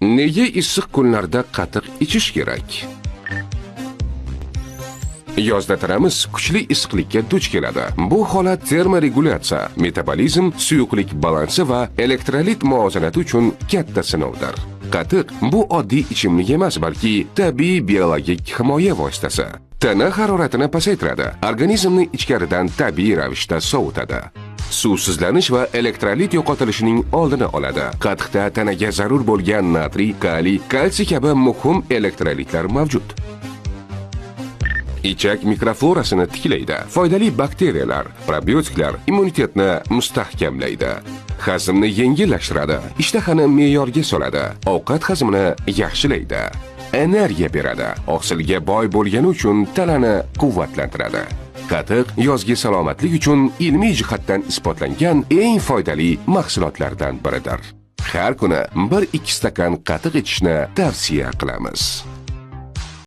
Nega issiq kunlarda qatiq ichish kerak? Yozda tanamiz kuchli issiqlikka duch keladi. Bu holat termoregulyatsiya, metabolizm, suyuqlik balansi va elektrolit muvozanati uchun katta sinovdir. Qatiq bu oddiy ichimlik emas, balki tabiiy biologik himoya vositasi. Tana haroratini pasaytiradi, organizmni ichkaridan tabiiy ravishda sovutadi. Suvsizlanish va elektrolit yo'qotilishining oldini oladi. Qatiqda tanaga zarur bo'lgan natriy, kaliy, kalsiy kabi muhim elektrolitlar mavjud. Ichak mikroflorasini tiklaydi. Foydali bakteriyalar, probiotiklar immunitetni mustahkamlaydi. Hazmni yengillashtiradi, ishtahani me'yorga soladi, ovqat hazmini yaxshilaydi. Energiya beradi. Oqsilga boy bo'lgani uchun tanani quvvatlantiradi. Qatiq yozgi salomatlik uchun ilmiy jihatdan isbotlangan eng foydali mahsulotlardan biridir. Har kuni 1-2 stakan qatiq ichishni tavsiya qilamiz.